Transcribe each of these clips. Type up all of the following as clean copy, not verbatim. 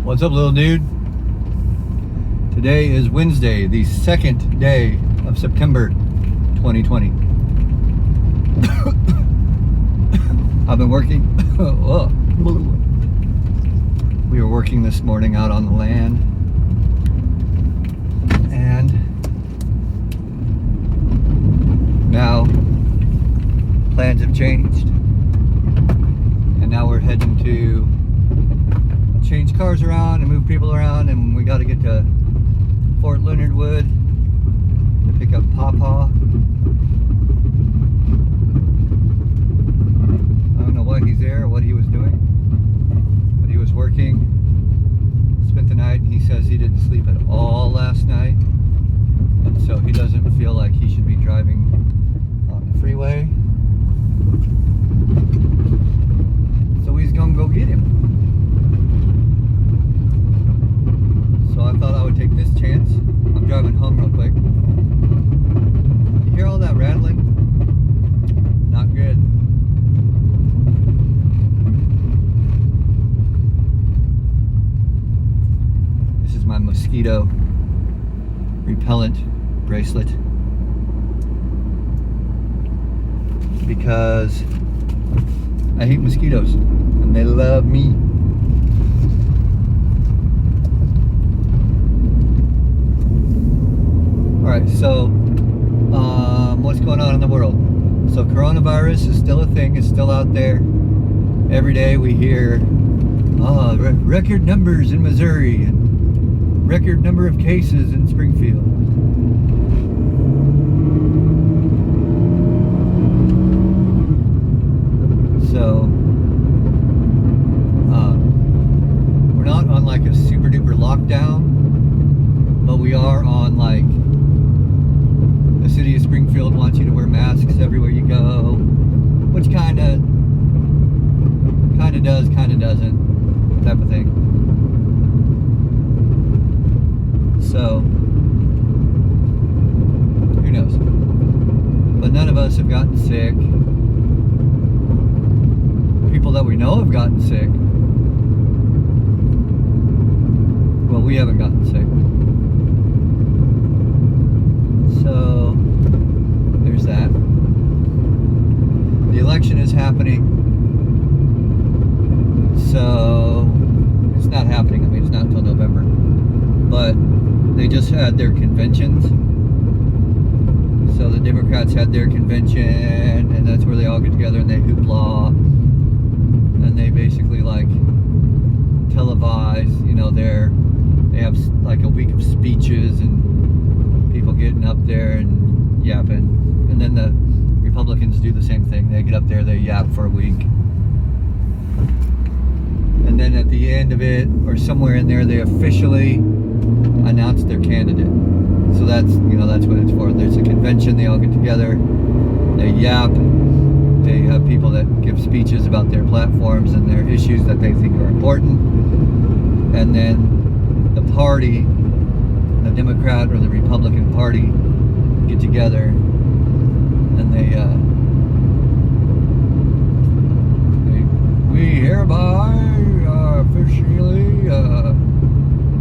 What's up, little dude? Today is Wednesday, the 2nd day of September 2020. I've been working. We were working this morning out on the land, and now plans have changed, and now we're heading to change cars around and move people around, and we got to get to Fort Leonard Wood to pick up Pawpaw. I don't know why he's there or what he was doing, but he was working, spent the night, and he says he didn't sleep at all last night, and so he doesn't feel like he should be driving on the freeway, so he's gonna go get him. So I thought I would take this chance. I'm driving home real quick. You hear all that rattling? Not good. This is my mosquito repellent bracelet, because I hate mosquitoes and they love me. Alright, so what's going on in the world? So coronavirus is still a thing, it's still out there. Every day we hear record numbers in Missouri and record number of cases in Springfield. So we're not on like a super duper lockdown, but we are on like the city of Springfield wants you to wear masks everywhere you go, which kind of does, kind of doesn't, type of thing. So who knows? But none of us have gotten sick. People that we know have gotten sick. Well, we haven't gotten sick. So there's that. The election is happening. So it's not happening. I mean, it's not until November. But they just had their conventions. So the Democrats had their convention, and that's where they all get together and they hoopla. And they basically like televise, you know, they have like a week of speeches and people getting up there and yapping, and then the Republicans do the same thing. They get up there, they yap for a week, and then at the end of it, or somewhere in there, they officially announce their candidate. So that's, you know, that's what it's for. There's a convention, they all get together, they yap, they have people that give speeches about their platforms and their issues that they think are important, and then the party, the Democrat or the Republican Party, get together and we hereby officially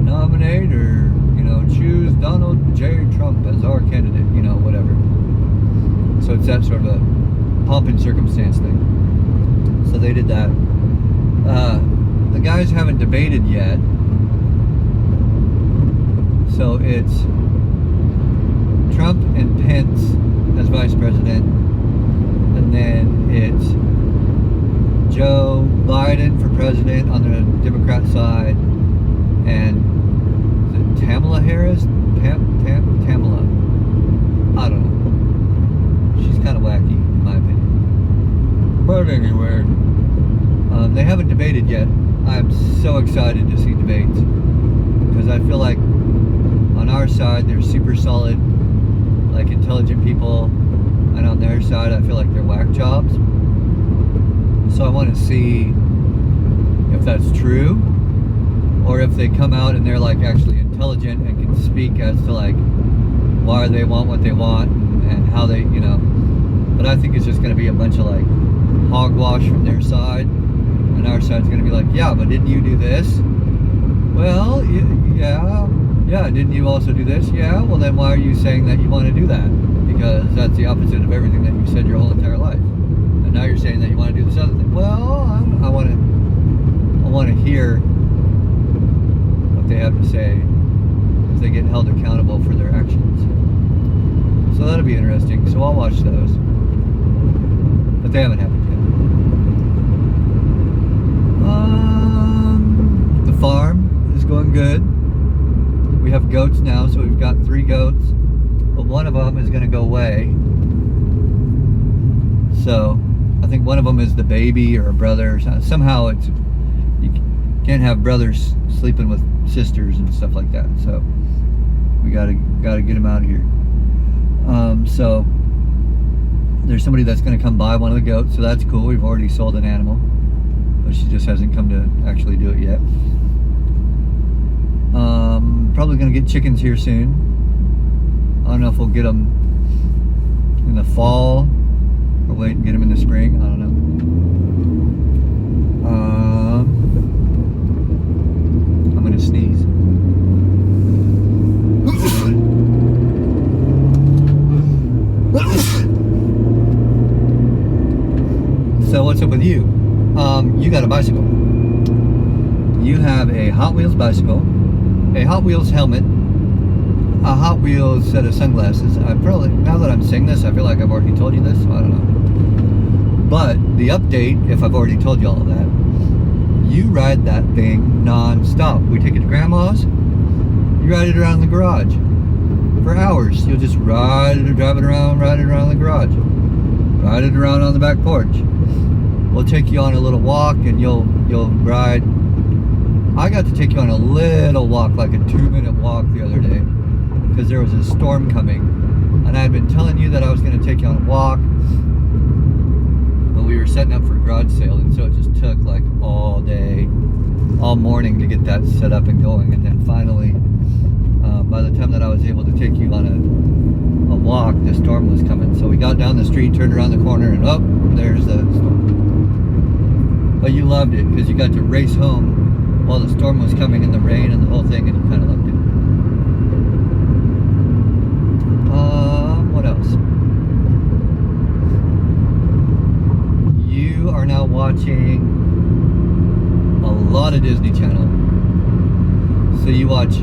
nominate or, you know, choose Donald J. Trump as our candidate, you know, whatever. So it's that sort of a pomp and circumstance thing. So they did that. The guys haven't debated yet. So it's Trump and Pence as vice president, and then it's Joe Biden for president on the Democrat side, and is it Kamala Harris? Kamala. I don't know. She's kind of wacky, in my opinion. But anyway, they haven't debated yet. I'm so excited to see debates, because I feel like on our side they're super solid, like intelligent people, and on their side I feel like they're whack jobs. So I want to see if that's true, or if they come out and they're like actually intelligent and can speak as to like why they want what they want and how they, you know. But I think it's just going to be a bunch of like hogwash from their side, and our side's going to be like, yeah, but didn't you do this? Well, yeah. Didn't you also do this? Yeah. Well, then why are you saying that you want to do that? Because that's the opposite of everything that you've said your whole entire life. And now you're saying that you want to do this other thing. Well, I want to hear what they have to say if they get held accountable for their actions. So that'll be interesting. So I'll watch those. But they haven't happened yet. The farm is going good. We have goats now, so we've got 3 goats. But one of them is going to go away. So I think one of them is the baby or a brother or something. Somehow it's, you can't have brothers sleeping with sisters and stuff like that. So we gotta get him out of here. So there's somebody that's going to come buy one of the goats, so that's cool. We've already sold an animal, but she just hasn't come to actually do it yet. Probably going to get chickens here soon. I don't know if we'll get them in the fall or wait and get them in the spring. I don't know. I'm going to sneeze. So what's up with you? You got a bicycle. You have a Hot Wheels bicycle, a Hot Wheels helmet, a Hot Wheels set of sunglasses. I probably, now that I'm saying this, I feel like I've already told you this, so I don't know. But the update, if I've already told you all of that, you ride that thing non-stop. We take it to Grandma's, you ride it around the garage for hours. You'll just ride it or drive it around, ride it around the garage, ride it around on the back porch. We'll take you on a little walk and you'll ride. I got to take you on a little walk, like a 2-minute walk the other day, because there was a storm coming. And I had been telling you that I was going to take you on a walk, but we were setting up for a garage sale, and so it just took like all day, all morning to get that set up and going. And then finally, by the time that I was able to take you on a walk, the storm was coming. So we got down the street, turned around the corner, and there's the storm. But you loved it because you got to race home while the storm was coming and the rain and the whole thing, and you kind of loved it. What else? You are now watching a lot of Disney Channel. So you watch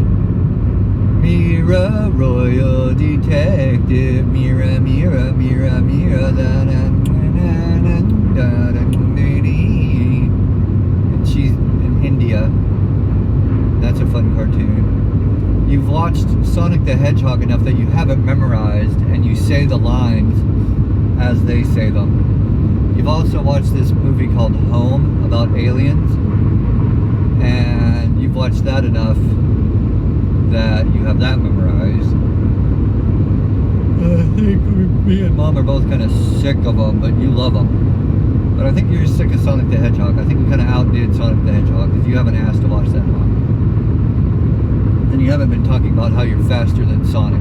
Mira, Royal Detective, Mira, Mira, Mira, Mira, and she's in India. That's a fun cartoon. You've watched Sonic the Hedgehog enough that you have it memorized and you say the lines as they say them. You've also watched this movie called Home about aliens, and you've watched that enough that you have that memorized. I think me and Mom are both kind of sick of them, but you love them. But I think you're sick of Sonic the Hedgehog. I think you kind of outdid Sonic the Hedgehog because you haven't asked to watch that one. And you haven't been talking about how you're faster than Sonic.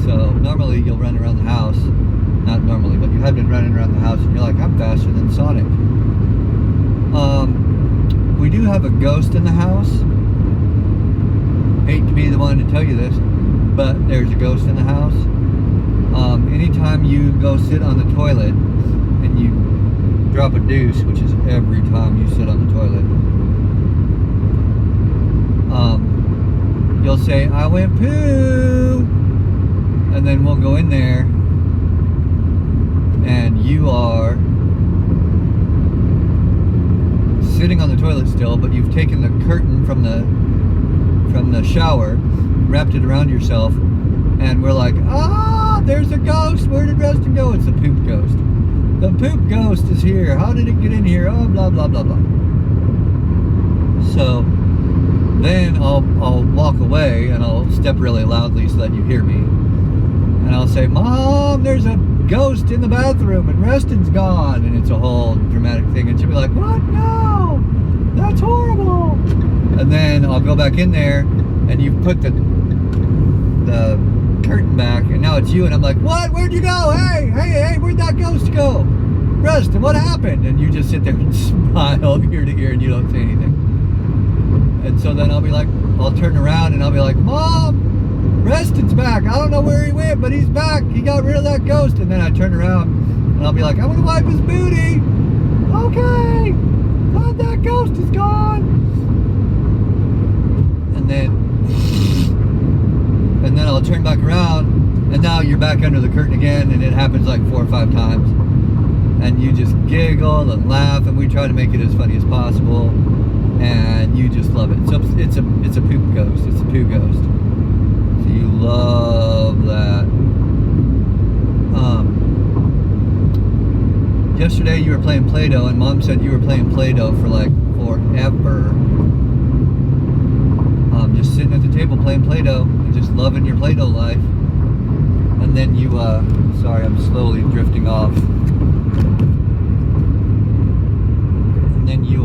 So normally you'll run around the house. Not normally, but you have been running around the house and you're like, I'm faster than Sonic. We do have a ghost in the house. Hate to be the one to tell you this, but there's a ghost in the house. Anytime you go sit on the toilet and you drop a deuce, which is every time you sit on the toilet, you'll say, I went poo, and then we'll go in there and you are sitting on the toilet still, but you've taken the curtain from the shower, wrapped it around yourself, and we're like, there's a ghost. Where did Rustin go? It's the poop ghost. The poop ghost is here. How did it get in here? Oh, blah, blah, blah, blah. So then I'll walk away and I'll step really loudly so that you hear me. And I'll say, Mom, there's a ghost in the bathroom and Rustin's gone. And it's a whole dramatic thing. And she'll be like, what? No, that's horrible. And then I'll go back in there and you've put the curtain back and now it's you, and I'm like, what? Where'd you go? Hey, where'd that ghost go? Rustin, what happened? And you just sit there and smile ear to ear and you don't say anything. so then I'll turn around and I'll be like, Mom, Reston's back. I don't know where he went, but he's back. He got rid of that ghost. And then I turn around and I'll be like, I'm gonna wipe his booty. Okay, glad that ghost is gone. And then I'll turn back around, and now you're back under the curtain again, and it happens like 4 or 5 times. And you just giggle and laugh, and we try to make it as funny as possible, and you just love it. So it's a poop ghost. It's a poo ghost. So you love that. Yesterday you were playing Play-Doh, and Mom said you were playing Play-Doh for like forever. Just sitting at the table playing Play-Doh and just loving your Play-Doh life. And then you, sorry, I'm slowly drifting off. And then you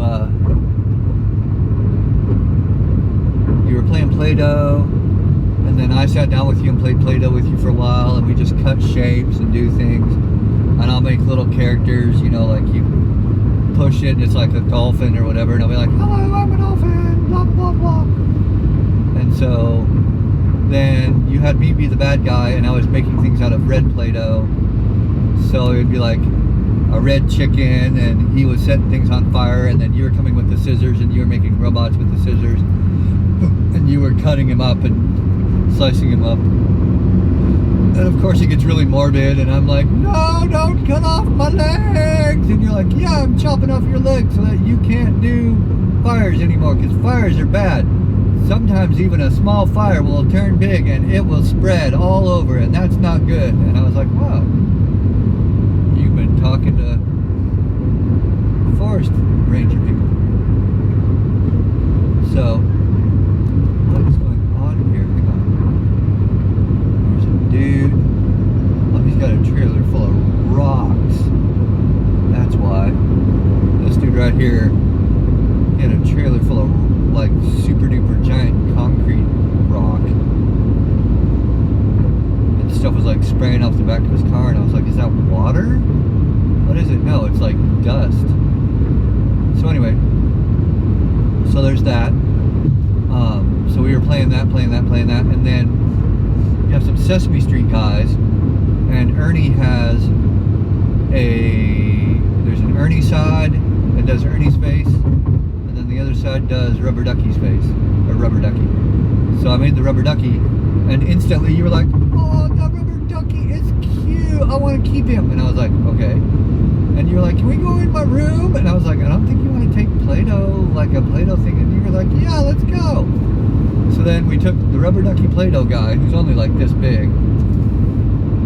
were playing Play-Doh, and then I sat down with you and played Play-Doh with you for a while, and we just cut shapes and do things. And I'll make little characters, you know, like you push it and it's like a dolphin or whatever, and I'll be like, hello, I'm a dolphin, blah, blah, blah. And so then you had me be the bad guy, and I was making things out of red Play-Doh. So it would be like a red chicken, and he was setting things on fire, and then you were coming with the scissors, and you were making robots with the scissors, and you were cutting him up and slicing him up. And of course it gets really morbid, and I'm like, no, don't cut off my legs. And you're like, yeah, I'm chopping off your legs so that you can't do fires anymore, because fires are bad. Sometimes even a small fire will turn big and it will spread all over, and that's not good. And I was like, wow, you've been talking to forest ranger people. So, what is going on here? Hang on. There's a dude. Oh, he's got a trailer full of rocks. That's why. This dude right here, he had a trailer full of like super duper giant concrete rock, and stuff was like spraying off the back of his car, and I was like, is that water? What is it? No, it's like dust. So anyway, so there's that. So we were playing that, and then you have some Sesame Street guys, and Ernie has there's an Ernie side that does Ernie's face, and then the other side does Rubber Ducky's face, or Rubber Ducky. So I made the Rubber Ducky, and instantly you were like, oh, the Rubber Ducky is cute, I want to keep him. And I was like, okay. And you were like, can we go in my room? And I was like, I don't think you want to take Play-Doh, like a Play-Doh thing. And you were like, yeah, let's go. So then we took the Rubber Ducky Play-Doh guy, who's only like this big,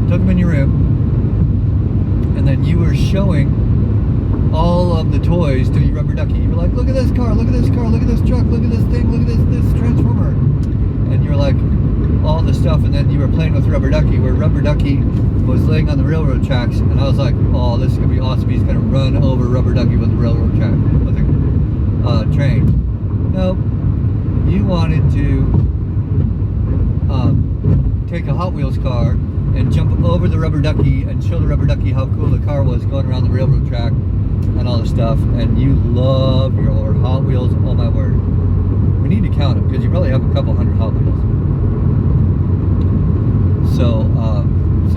took him in your room, and then you were showing all of the toys to your Rubber Ducky. You were like, look at this car, look at this car, look at this truck, look at this thing, look at this transformer. And you were like, all the stuff, and then you were playing with Rubber Ducky, where Rubber Ducky was laying on the railroad tracks, and I was like, oh, this is going to be awesome. He's going to run over Rubber Ducky with the railroad track, with a train. Nope. You wanted to take a Hot Wheels car and jump over the Rubber Ducky and show the Rubber Ducky how cool the car was going around the railroad track and all this stuff. And you love your Hot Wheels. Oh my word. We need to count them, because you probably have a couple hundred Hot Wheels. So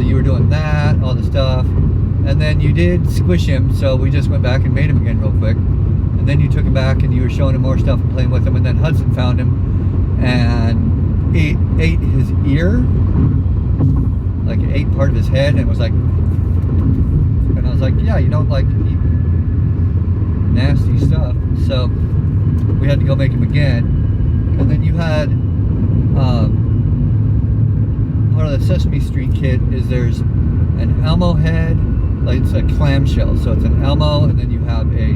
you were doing that, all the stuff, and then you did squish him, so we just went back and made him again real quick. And then you took him back and you were showing him more stuff and playing with him, and then Hudson found him and ate his ear, like it ate part of his head, and was like, and I was like, yeah, you don't like to eat nasty stuff. So we had to go make him again. And then you had part of the Sesame Street kit is there's an Elmo head, like it's a clamshell, so it's an Elmo, and then you have a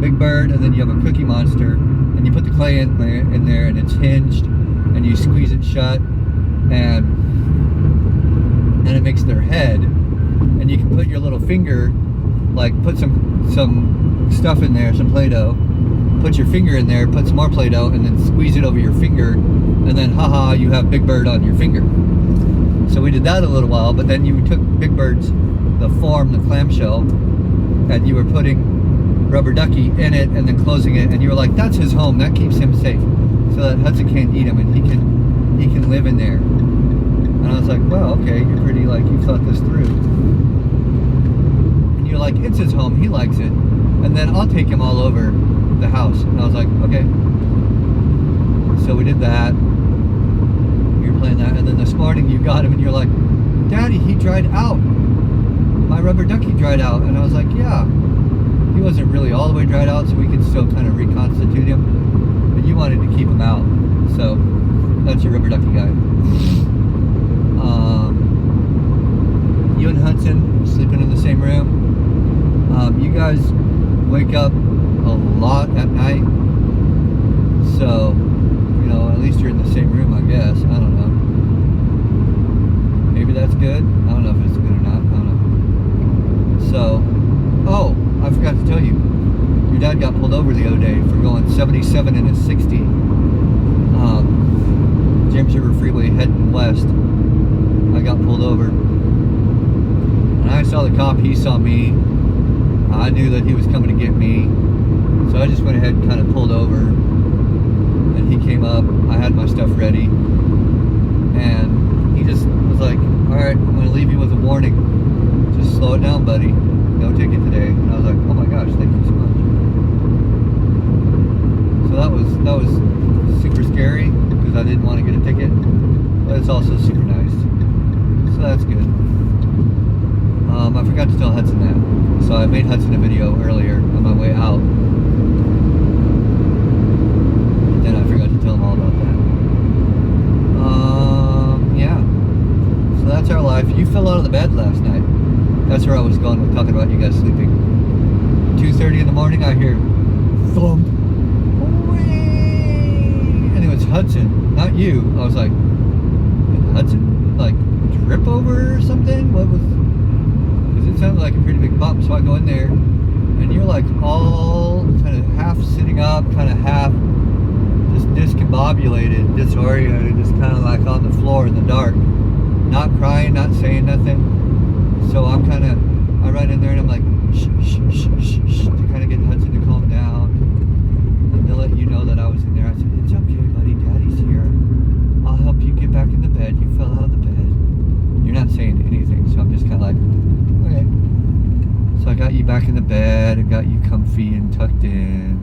Big Bird, and then you have a Cookie Monster, and you put the clay in there, and it's hinged, and you squeeze it shut, and it makes their head, and you can put your little finger, like put some stuff in there, some Play-Doh, put your finger in there, put some more Play-Doh, and then squeeze it over your finger, and then haha, you have Big Bird on your finger. So we did that a little while, but then you took Big Bird's, the form, the clamshell, and you were putting Rubber Ducky in it and then closing it, and you were like, that's his home, that keeps him safe. So so that Hudson can't eat him, and he can live in there. And I was like, well, okay, you're pretty, like, you thought this through. And you're like, it's his home, he likes it, and then I'll take him all over the house. And I was like, okay. So we did that. You're playing that, and then this morning you got him, and you're like, Daddy, he dried out. My rubber ducky dried out. And I was like, yeah. He wasn't really all the way dried out, so we could still kind of reconstitute him. But you wanted to keep him out. So that's your rubber ducky guy. You and Hudson sleeping in the same room. You guys wake up a lot at night. So, you know, at least you're in the same room, I guess. I don't know. Maybe that's good. I don't know if it's good or not. I don't know. So, oh, I forgot to tell you. Your dad got pulled over the other day for going 77 in a 60. James River Freeway heading west. I got pulled over. And I saw the cop. He saw me. I knew that he was coming to get me. So I just went ahead and kind of pulled over. And he came up. I had my stuff ready. And he just was like, alright, I'm going to leave you with a warning. Just slow it down, buddy. No ticket today. And I was like, oh my gosh, thank you so much. So that was super scary because I didn't want to get a ticket. But it's also super nice. So that's good. I forgot to tell Hudson that. So I made Hudson a video earlier on my way out. But then I forgot to tell him all about that. Yeah. So that's our life. You fell out of the bed last night. That's where I was going with talking about you guys sleeping. 2:30 in the morning, I hear thump. And it was Hudson, not you. I was like, did Hudson like trip over or something? What was? Because it sounded like a pretty big bump. So I go in there, and you're like all kind of half sitting up, kind of half just discombobulated, disoriented, just kind of like on the floor in the dark, not crying, not saying nothing. So I run in there and I'm like, shh, shh, shh, shh, shh, to kind of get Hudson to calm down and to let you know that I was in there. I said, it's okay, buddy, Daddy's here. I'll help you get back in the bed. You fell out of the bed. You're not saying anything, so I'm just kind of like, okay. So I got you back in the bed and got you comfy and tucked in.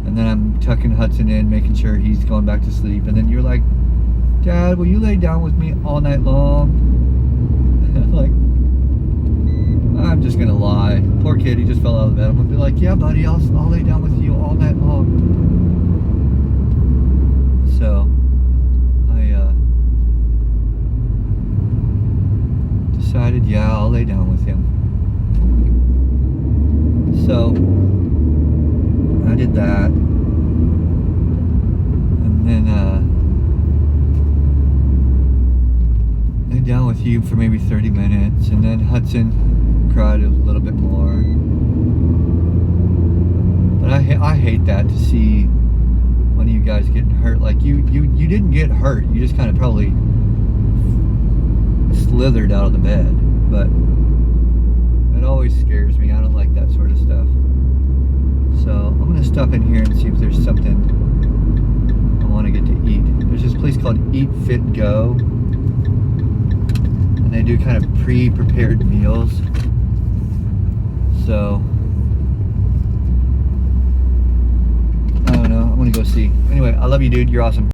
And then I'm tucking Hudson in, making sure he's going back to sleep. And then you're like, Dad, will you lay down with me all night long? And I'm like, I'm just gonna lie. Poor kid, he just fell out of bed. I'm gonna be like, yeah, buddy, I'll lay down with you all night long. So I decided, yeah, I'll lay down with him. So I did that, and then lay down with you for maybe 30 minutes, and then Hudson cried a little bit more. But I hate that, to see one of you guys getting hurt. Like you didn't get hurt, you just kind of probably slithered out of the bed. But it always scares me. I don't like that sort of stuff. So I'm gonna stop in here and see if there's something I want to get to eat. There's this place called Eat Fit Go, and they do kind of pre-prepared meals. So I don't know, I'm gonna go see. Anyway, I love you, dude. You're awesome.